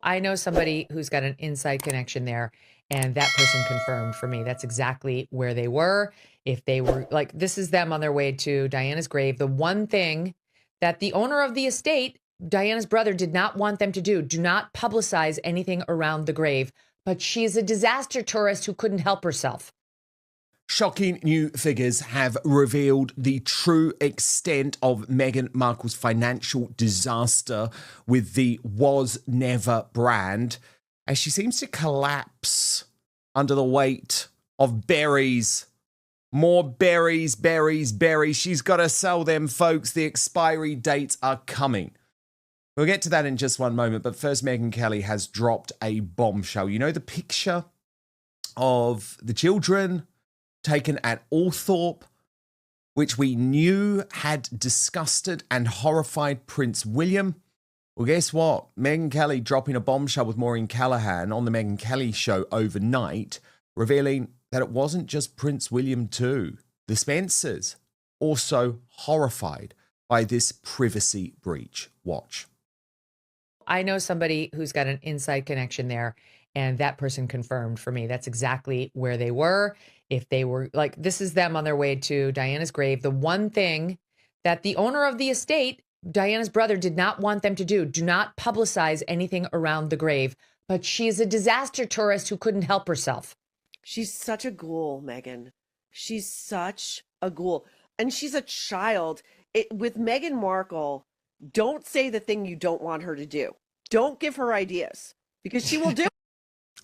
I know somebody who's got an inside connection there, and that person confirmed for me that's exactly where they were. If they were like, this is them on their way to Diana's grave. The one thing that the owner of the estate, Diana's brother, did not want them to do not publicize anything around the grave. But she's a disaster tourist who couldn't help herself. Shocking new figures have revealed the true extent of Meghan Markle's financial disaster with the Was Never brand, as she seems to collapse under the weight of berries. More berries, berries, berries. She's got to sell them, folks. The expiry dates are coming. We'll get to that in just one moment, but first, Megyn Kelly has dropped a bombshell. You know the picture of the children taken at Althorpe, which we knew had disgusted and horrified Prince William? Well, guess what? Megyn Kelly dropping a bombshell with Maureen Callahan on the Megyn Kelly show overnight, revealing that it wasn't just Prince William too. The Spencers also horrified by this privacy breach. Watch. I know somebody who's got an inside connection there, and that person confirmed for me that's exactly where they were. If they were like, this is them on their way to Diana's grave. The one thing that the owner of the estate, Diana's brother, did not want them to do not publicize anything around the grave. But she's a disaster tourist who couldn't help herself. She's such a ghoul, Megyn. She's such a ghoul. And she's a child. With Meghan Markle, don't say the thing you don't want her to do. Don't give her ideas, because she will do it.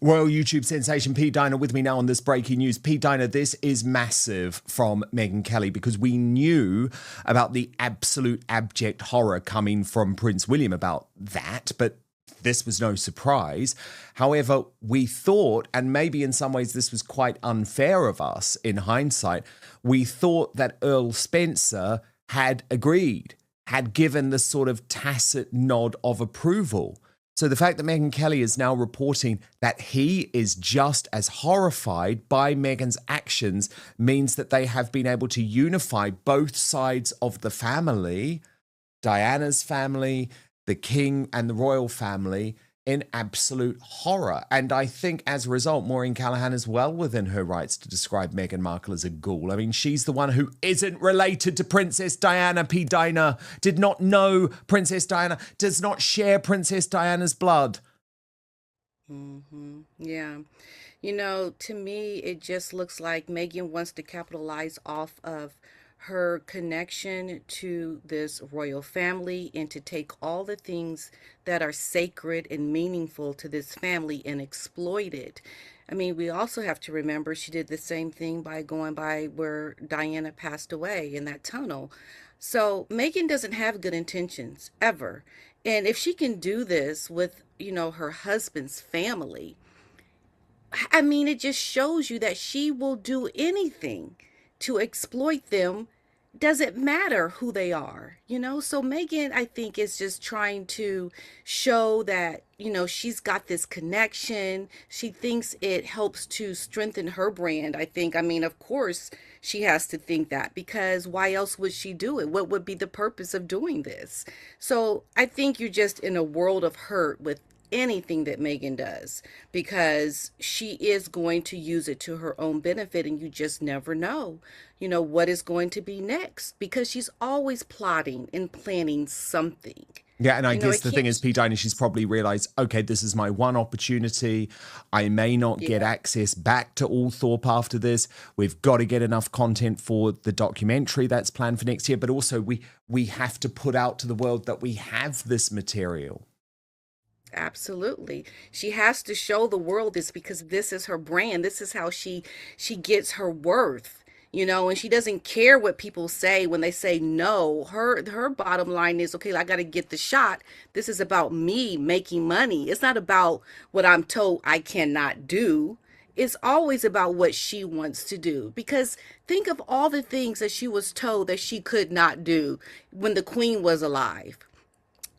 Royal YouTube sensation Pete Diner with me now on this breaking news. Pete Diner, this is massive from Megyn Kelly, because we knew about the absolute abject horror coming from Prince William about that, but this was no surprise. However, we thought, and maybe in some ways this was quite unfair of us in hindsight, we thought that Earl Spencer had agreed, had given the sort of tacit nod of approval. So the fact that Megyn Kelly is now reporting that he is just as horrified by Meghan's actions means that they have been able to unify both sides of the family, Diana's family, the king and the royal family, in absolute horror. And I think as a result, Maureen Callahan is well within her rights to describe Meghan Markle as a ghoul. I mean, she's the one who isn't related to Princess Diana. P. Dina did not know Princess Diana, does not share Princess Diana's blood. Yeah. To me, it just looks like Meghan wants to capitalize off of her connection to this royal family and to take all the things that are sacred and meaningful to this family and exploit it. I mean, we also have to remember she did the same thing by going by where Diana passed away in that tunnel. So Meghan doesn't have good intentions ever. And if she can do this with, her husband's family, I mean, it just shows you that she will do anything to exploit them. Doesn't matter who they are, So Meghan, I think, is just trying to show that, she's got this connection. She thinks it helps to strengthen her brand. I mean, of course, she has to think that, because why else would she do it? What would be the purpose of doing this? So I think you're just in a world of hurt with anything that Meghan does, because she is going to use it to her own benefit, and you just never know, what is going to be next, because she's always plotting and planning something. Yeah, and I guess the thing is, P. Dina, she's probably realised, okay, this is my one opportunity. I may not get access back to Althorpe after this. We've got to get enough content for the documentary that's planned for next year, but also we have to put out to the world that we have this material. Absolutely. She has to show the world this, because this is her brand. This is how she gets her worth. And she doesn't care what people say when they say no. Her bottom line is, okay, I got to get the shot. This is about me making money. It's not about what I'm told I cannot do. It's always about what she wants to do. Because think of all the things that she was told that she could not do when the queen was alive.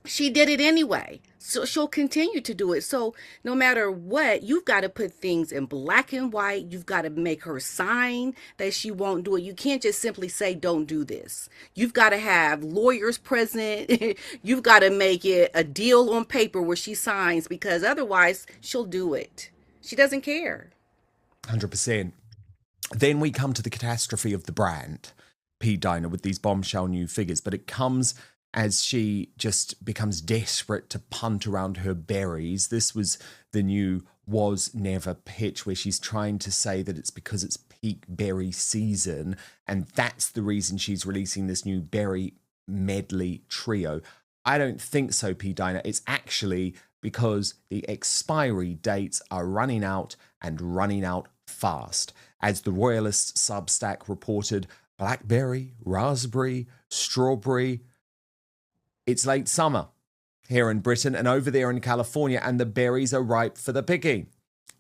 she did it anyway. So she'll continue to do it. So no matter what, you've got to put things in black and white. You've got to make her sign that she won't do it. You can't just simply say, don't do this. You've got to have lawyers present. You've got to make it a deal on paper where she signs, because otherwise she'll do it. She doesn't care. 100%. Then we come to the catastrophe of the brand, P. Diner, with these bombshell new figures, but it comes as she just becomes desperate to punt around her berries. This was the new was never pitch, where she's trying to say that it's because it's peak berry season, and that's the reason she's releasing this new berry medley trio. I don't think so, P. Diner. It's actually because the expiry dates are running out, and running out fast. As the Royalist Substack reported, blackberry, raspberry, strawberry. It's late summer here in Britain and over there in California, and the berries are ripe for the picking.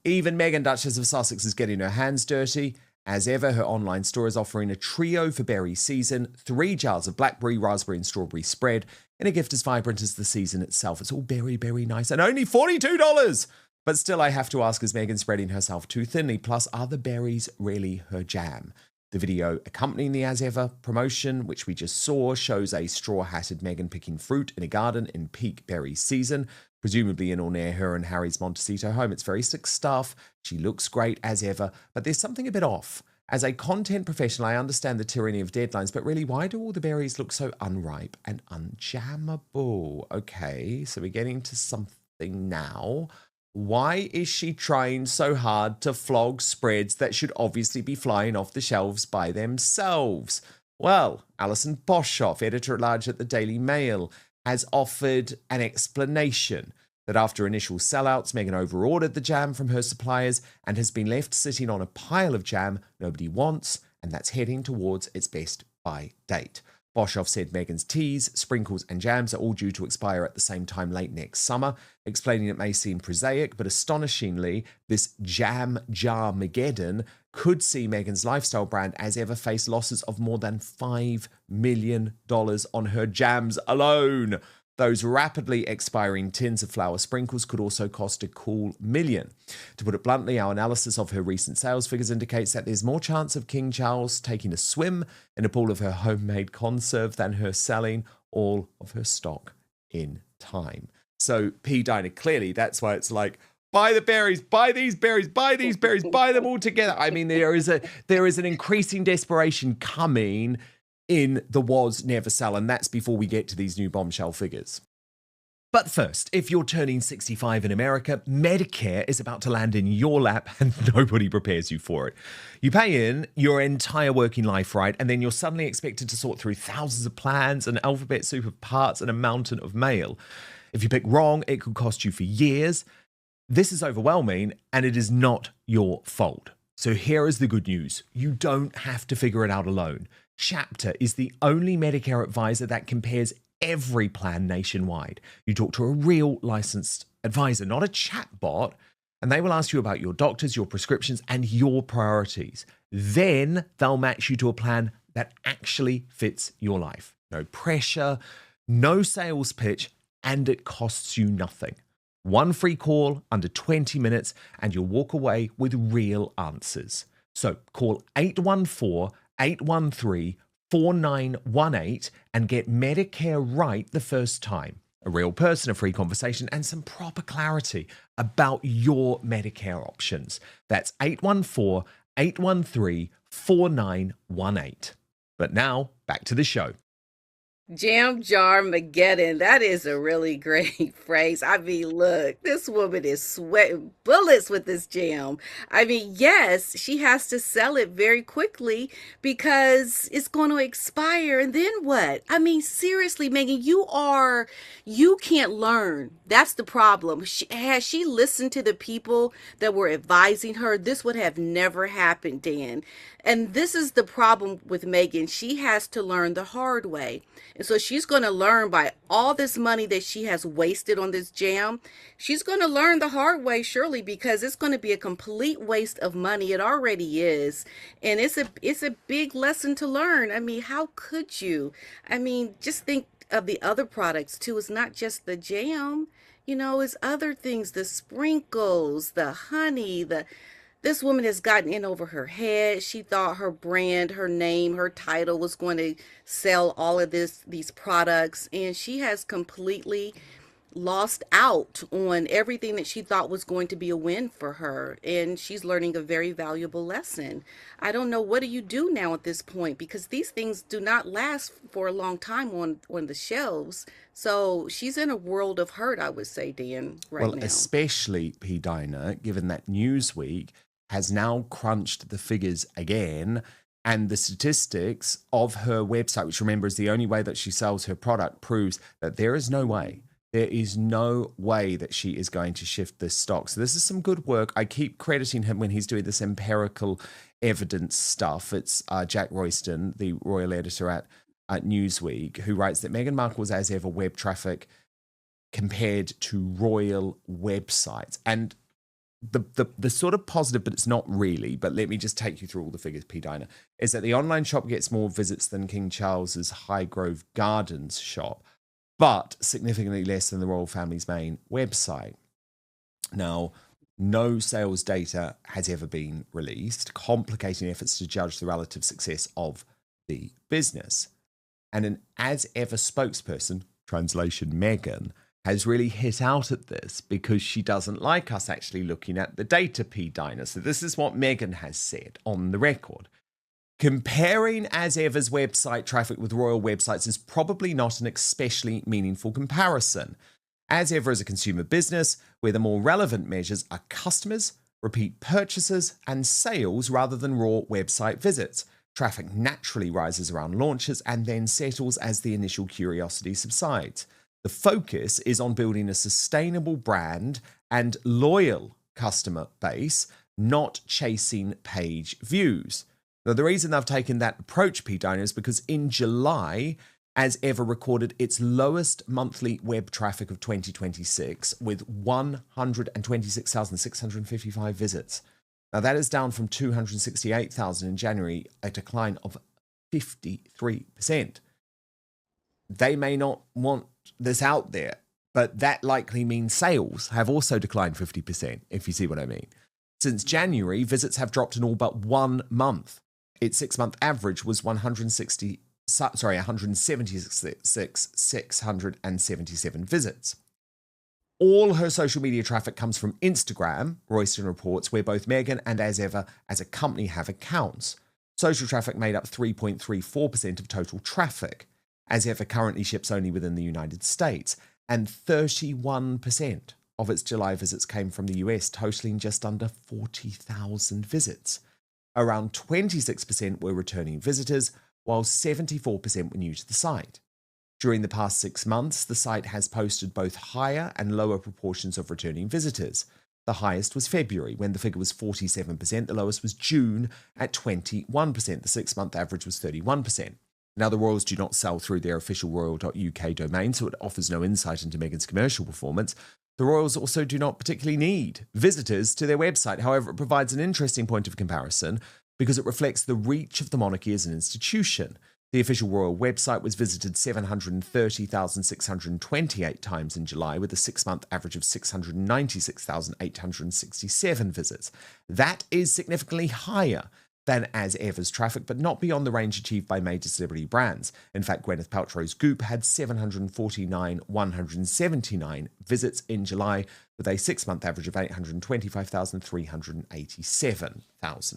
Even Meghan, Duchess of Sussex, is getting her hands dirty. As ever, her online store is offering a trio for berry season, 3 jars of blackberry, raspberry and strawberry spread, in a gift as vibrant as the season itself. It's all very, very nice, and only $42. But still, I have to ask, is Meghan spreading herself too thinly? Plus, are the berries really her jam? The video accompanying the As Ever promotion, which we just saw, shows a straw-hatted Meghan picking fruit in a garden in peak berry season, presumably in or near her and Harry's Montecito home. It's very slick stuff. She looks great as ever, but there's something a bit off. As a content professional, I understand the tyranny of deadlines, but really, why do all the berries look so unripe and unjammable? Okay, so we're getting to something now. Why is she trying so hard to flog spreads that should obviously be flying off the shelves by themselves? Well, Alison Boshoff, editor-at-large at the Daily Mail, has offered an explanation that after initial sellouts, Meghan overordered the jam from her suppliers and has been left sitting on a pile of jam nobody wants, and that's heading towards its best by date. Boshoff said Meghan's teas, sprinkles and jams are all due to expire at the same time late next summer, explaining it may seem prosaic, but astonishingly, this jam jar Mageddon could see Meghan's lifestyle brand As Ever face losses of more than $5 million on her jams alone. Those rapidly expiring tins of flour sprinkles could also cost a cool million. To put it bluntly, our analysis of her recent sales figures indicates that there's more chance of King Charles taking a swim in a pool of her homemade conserve than her selling all of her stock in time. So P. Diner, clearly that's why it's like, buy the berries, buy these berries, buy these berries, buy them all together. I mean, there is an increasing desperation coming in the was never sell, and that's before we get to these new bombshell figures. But first, if you're turning 65 in America, Medicare is about to land in your lap and nobody prepares you for it. You pay in your entire working life, right? And then you're suddenly expected to sort through thousands of plans, an alphabet soup of parts, and a mountain of mail. If you pick wrong, it could cost you for years. This is overwhelming, and it is not your fault. So here is the good news. You don't have to figure it out alone. Chapter is the only Medicare advisor that compares every plan nationwide. You talk to a real licensed advisor, not a chatbot, and they will ask you about your doctors, your prescriptions, and your priorities. Then they'll match you to a plan that actually fits your life. No pressure, no sales pitch, and it costs you nothing. One free call under 20 minutes, and you'll walk away with real answers. So call 814-813-4918 and get Medicare right the first time. A real person, a free conversation, and some proper clarity about your Medicare options. That's 814-813-4918. But now, back to the show. Jam jar Mageddon. That is a really great phrase. I mean, look, this woman is sweating bullets with this jam. I mean, yes, she has to sell it very quickly because it's going to expire. And then what? I mean, seriously, Megyn, you can't learn. That's the problem. Had she listened to the people that were advising her, this would have never happened, Dan. And this is the problem with Megyn. She has to learn the hard way. And so she's going to learn by all this money that she has wasted on this jam. She's going to learn the hard way, surely, because it's going to be a complete waste of money. It already is. And it's a big lesson to learn. I mean, how could you? I mean, just think of the other products too. It's not just the jam, it's other things, the sprinkles, the honey, the this woman has gotten in over her head. She thought her brand, her name, her title was going to sell all of these products, and she has completely lost out on everything that she thought was going to be a win for her, and she's learning a very valuable lesson. I don't know, what do you do now at this point, because these things do not last for a long time on the shelves. So she's in a world of hurt, I would say, Dan, right Well, now. especially P. Dinah, given that Newsweek has now crunched the figures again and the statistics of her website, which remember is the only way that she sells her product, proves that there is no way that she is going to shift this stock. So this is some good work. I keep crediting him when he's doing this empirical evidence stuff. It's Jack Royston, the royal editor at Newsweek, who writes that Meghan Markle's as ever web traffic compared to royal websites. And the sort of positive, but it's not really, but let me just take you through all the figures, P. Dinah, is that the online shop gets more visits than King Charles's Highgrove Gardens shop, but significantly less than the royal family's main website. Now, no sales data has ever been released, complicating efforts to judge the relative success of the business. And an as ever spokesperson, translation Meghan, has really hit out at this because she doesn't like us actually looking at the data, P. Dinah. So this is what Meghan has said on the record. Comparing as ever's website traffic with royal websites is probably not an especially meaningful comparison. As ever is a consumer business where the more relevant measures are customers, repeat purchases, and sales rather than raw website visits. Traffic naturally rises around launches and then settles as the initial curiosity subsides. The focus is on building a sustainable brand and loyal customer base, not chasing page views. Now, the reason I've taken that approach, P. Dinah, is because in July, as ever recorded its lowest monthly web traffic of 2026 with 126,655 visits. Now, that is down from 268,000 in January, a decline of 53%. They may not want this out there, but that likely means sales have also declined 50%, if you see what I mean. Since January, visits have dropped in all but 1 month. Its 6-month average was 176,677 visits. All her social media traffic comes from Instagram, Royston reports, where both Meghan and As Ever as a company have accounts. Social traffic made up 3.34% of total traffic. As Ever currently ships only within the United States, and 31% of its July visits came from the US, totaling just under 40,000 visits. Around 26% were returning visitors, while 74% were new to the site. During the past 6 months, the site has posted both higher and lower proportions of returning visitors. The highest was February, when the figure was 47%. The lowest was June at 21%. The 6-month average was 31%. Now, the royals do not sell through their official royal.uk domain, so it offers no insight into Meghan's commercial performance. The royals also do not particularly need visitors to their website. However, it provides an interesting point of comparison because it reflects the reach of the monarchy as an institution. The official royal website was visited 730,628 times in July, with a 6-month average of 696,867 visits. That is significantly higher than As Ever's traffic, but not beyond the range achieved by major celebrity brands. In fact, Gwyneth Paltrow's Goop had 749,179 visits in July, with a 6-month average of 825,387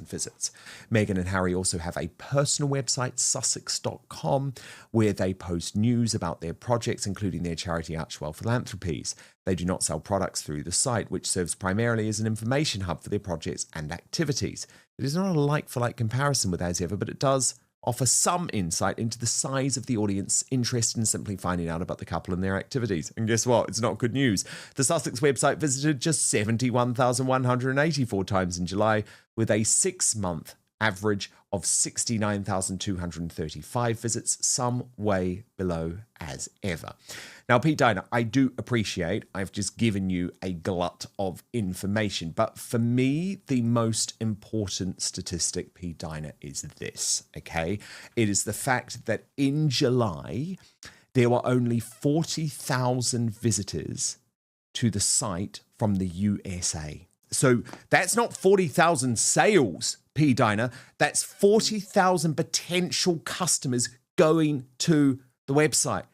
visits. Meghan and Harry also have a personal website, sussex.com, where they post news about their projects, including their charity Archwell Philanthropies. They do not sell products through the site, which serves primarily as an information hub for their projects and activities. It is not a like-for-like comparison with As Ever, but it does offer some insight into the size of the audience interested in simply finding out about the couple and their activities. And guess what? It's not good news. The Sussex website visited just 71,184 times in July, with a 6-month average of 69,235 visits, some way below As Ever. Now, Pete Dinah, I do appreciate I've just given you a glut of information, but for me, the most important statistic, Pete Dinah, is this, okay? It is the fact that in July, there were only 40,000 visitors to the site from the USA. So that's not 40,000 sales, P. Diner. That's 40,000 potential customers going to the website.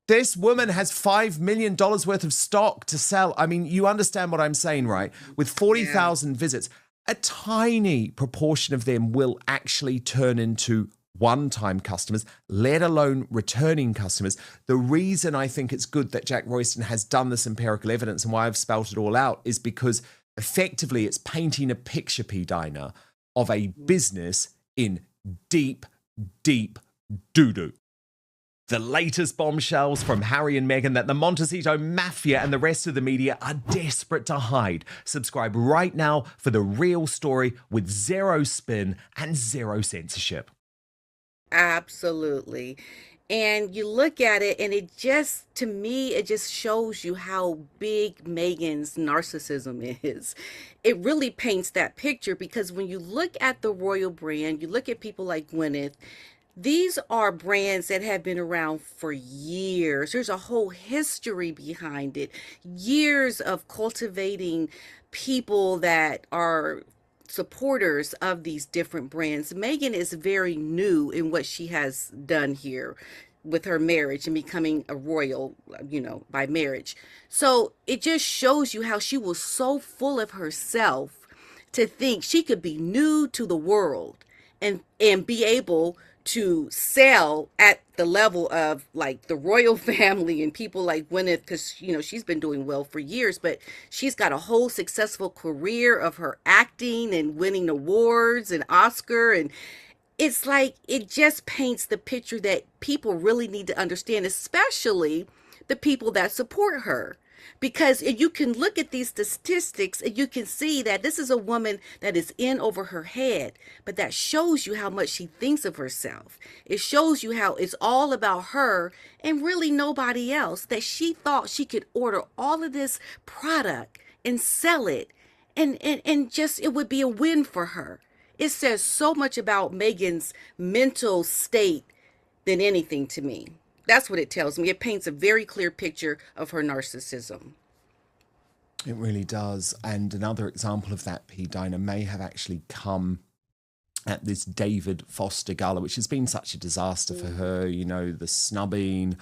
This woman has $5 million worth of stock to sell. I mean, you understand what I'm saying, right? With 40,000 visits, a tiny proportion of them will actually turn into one-time customers, let alone returning customers. The reason I think it's good that Jack Royston has done this empirical evidence and why I've spelt it all out is because effectively it's painting a picture, P. Diner, of a business in deep, deep doo-doo. The latest bombshells from Harry and Meghan that the Montecito Mafia and the rest of the media are desperate to hide. Subscribe right now for the real story with zero spin and zero censorship. Absolutely. And you look at it and it just, to me, it just shows you how big Meghan's narcissism is. It really paints that picture because when you look at the royal brand, you look at people like Gwyneth, these are brands that have been around for years. There's a whole history behind it. Years of cultivating people that are supporters of these different brands. Meghan is very new in what she has done here with her marriage and becoming a royal, by marriage. So it just shows you how she was so full of herself to think she could be new to the world and be able to sell at the level of like the royal family and people like Gwyneth, because she's been doing well for years, but she's got a whole successful career of her acting and winning awards and Oscar, and it's like it just paints the picture that people really need to understand, especially the people that support her. Because you can look at these statistics and you can see that this is a woman that is in over her head, but that shows you how much she thinks of herself. It shows you how it's all about her and really nobody else, that she thought she could order all of this product and sell it and just it would be a win for her. It says so much about Meghan's mental state than anything to me. That's what it tells me. It paints a very clear picture of her narcissism. It really does. And another example of that, P. Diner, may have actually come at this David Foster gala, which has been such a disaster for her. The snubbing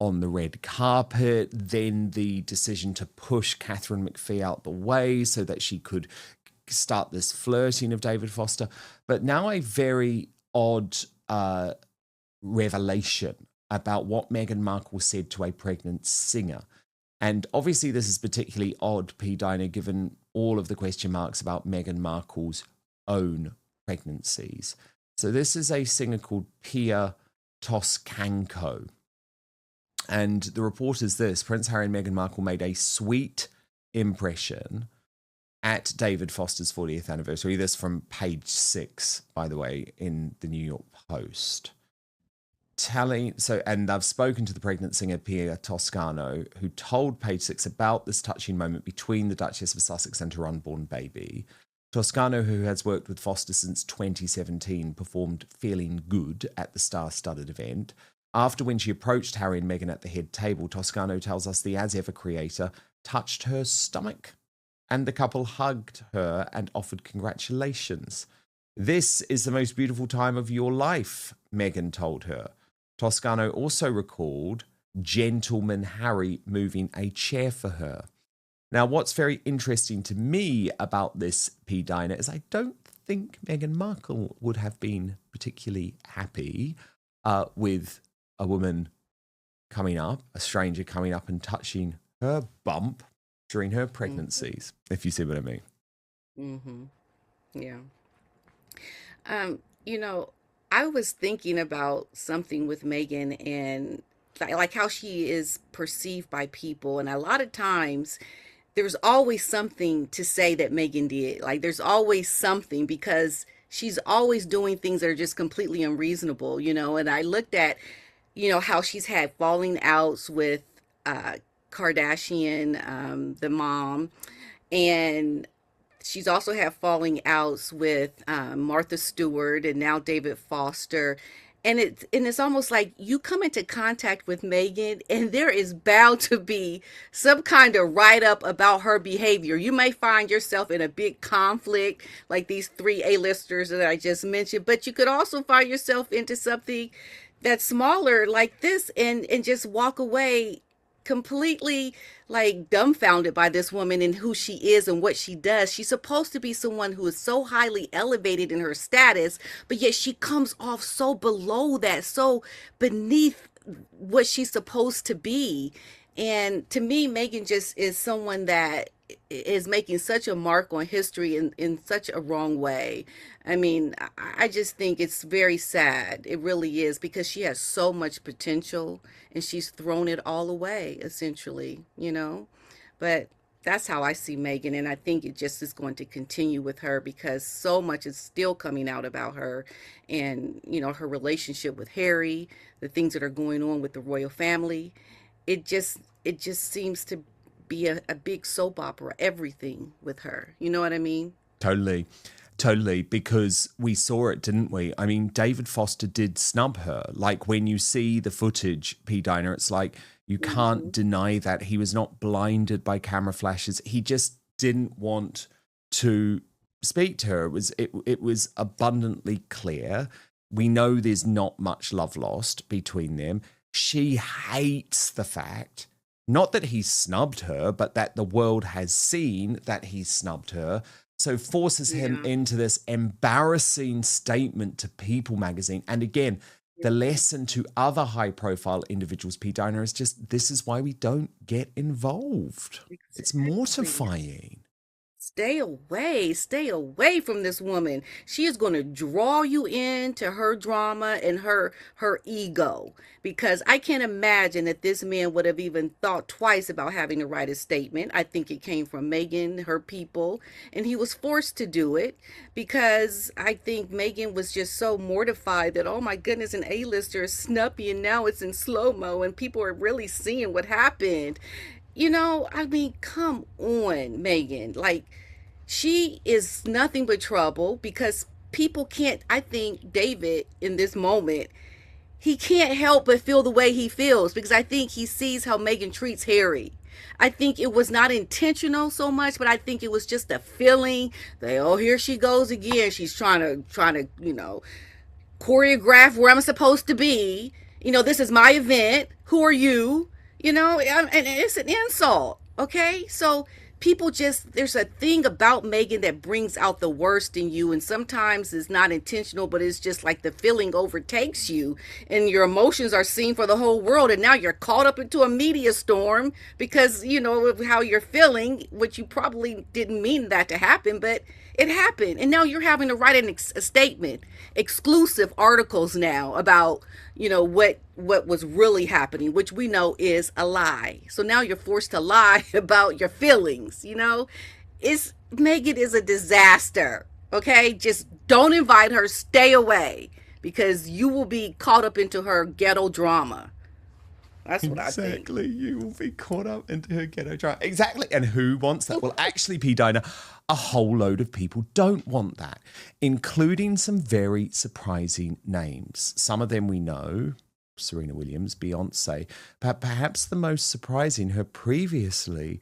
on the red carpet, then the decision to push Catherine McPhee out the way so that she could start this flirting of David Foster. But now a very odd revelation about what Meghan Markle said to a pregnant singer. And obviously this is particularly odd, P. Diner, given all of the question marks about Meghan Markle's own pregnancies. So this is a singer called Pia Toscanco. And the report is this: Prince Harry and Meghan Markle made a sweet impression at David Foster's 40th anniversary. This from page 6, by the way, in the New York Post. And I've spoken to the pregnant singer Pia Toscano, who told Page 6 about this touching moment between the Duchess of Sussex and her unborn baby. Toscano, who has worked with Foster since 2017, performed Feeling Good at the star-studded event. After, when she approached Harry and Meghan at the head table, Toscano tells us the As Ever creator touched her stomach, and the couple hugged her and offered congratulations. This is the most beautiful time of your life, Meghan told her. Toscano also recalled Gentleman Harry moving a chair for her. Now, what's very interesting to me about this, P. Diner, is I don't think Meghan Markle would have been particularly happy with a woman coming up, a stranger coming up and touching her bump during her pregnancies, if you see what I mean. Mm-hmm. Yeah. I was thinking about something with Meghan and like how she is perceived by people. And a lot of times there's always something to say that Meghan did. Like there's always something because she's always doing things that are just completely unreasonable, And I looked at, how she's had falling outs with Kardashian, the mom, and she's also had falling outs with Martha Stewart and now David Foster. And it's almost like you come into contact with Meghan, and there is bound to be some kind of write-up about her behavior. You may find yourself in a big conflict like these three A-listers that I just mentioned, but you could also find yourself into something that's smaller like this, and just walk away completely like dumbfounded by this woman and who she is and what she does. She's supposed to be someone who is so highly elevated in her status, but yet she comes off so below that, so beneath what she's supposed to be. And to me, Meghan just is someone that is making such a mark on history in such a wrong way. I mean, I just think it's very sad. It really is, because she has so much potential and she's thrown it all away, essentially, you know? But that's how I see Meghan, and I think it just is going to continue with her because so much is still coming out about her, and, you know, her relationship with Harry, the things that are going on with the royal family. It just seems to be a big soap opera, everything with her. You know what I mean? Totally. Totally, because we saw it, didn't we? I mean, David Foster did snub her. Like, when you see the footage, P. Diner, it's like you can't deny that he was not blinded by camera flashes. He just didn't want to speak to her. It was abundantly clear. We know there's not much love lost between them. She hates the fact, not that he snubbed her, but that the world has seen that he snubbed her. So forces him into this embarrassing statement to People magazine. And again, the lesson to other high-profile individuals, P. Diner, is just, this is why we don't get involved. It's mortifying. Stay away from this woman. She is going to draw you into her drama and her ego, because I can't imagine that this man would have even thought twice about having to write a statement. I think it came from Meghan, her people, and he was forced to do it because I think Meghan was just so mortified that, oh my goodness, an A-lister is snuppy and now it's in slow-mo and people are really seeing what happened. You know, I mean, come on, Meghan. Like, she is nothing but trouble because people can't, I think David in this moment, he can't help but feel the way he feels, because I think he sees how Meghan treats Harry. I think it was not intentional so much, but I think it was just a feeling that, oh, here she goes again. She's trying to, you know, choreograph where I'm supposed to be. You know, this is my event. Who are you? You know, and it's an insult, okay? So people just, there's a thing about Meghan that brings out the worst in you, and sometimes it's not intentional, but it's just like the feeling overtakes you, and your emotions are seen for the whole world, and now you're caught up into a media storm because, you know, of how you're feeling, which you probably didn't mean that to happen, but it happened. And now you're having to write a statement, exclusive articles now about, you know, what was really happening, which we know is a lie. So now you're forced to lie about your feelings, you know. Meghan is a disaster, okay? Just don't invite her, stay away, because you will be caught up into her ghetto drama. That's what I think. Exactly. You will be caught up into her ghetto drama. Exactly. And who wants that? Well, actually, P. Diner, a whole load of people don't want that, including some very surprising names. Some of them we know, Serena Williams, Beyonce, but perhaps the most surprising, her previously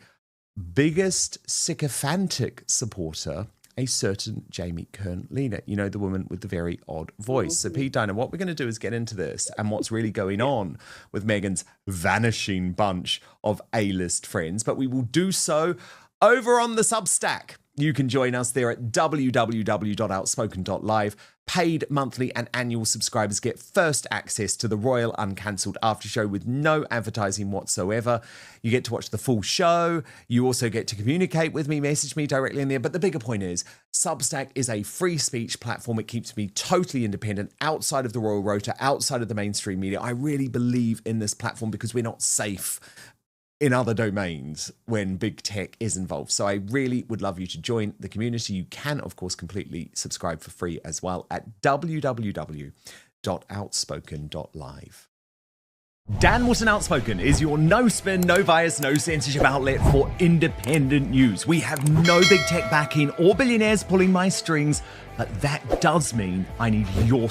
biggest sycophantic supporter, a certain Jamie Kern-Lena, you know, the woman with the very odd voice. So, Pete Diner, what we're going to do is get into this and what's really going on with Meghan's vanishing bunch of A-list friends, but we will do so over on the Substack. You can join us there at www.outspoken.live. Paid monthly and annual subscribers get first access to the Royal Uncancelled After Show with no advertising whatsoever. You get to watch the full show. You also get to communicate with me, message me directly in there. But the bigger point is, Substack is a free speech platform. It keeps me totally independent, outside of the Royal Rota, outside of the mainstream media. I really believe in this platform because we're not safe in other domains when big tech is involved. So I really would love you to join the community. You can, of course, completely subscribe for free as well at www.outspoken.live. Dan Wotton Outspoken is your no spin, no bias, no censorship outlet for independent news. We have no big tech backing or billionaires pulling my strings, but that does mean I need your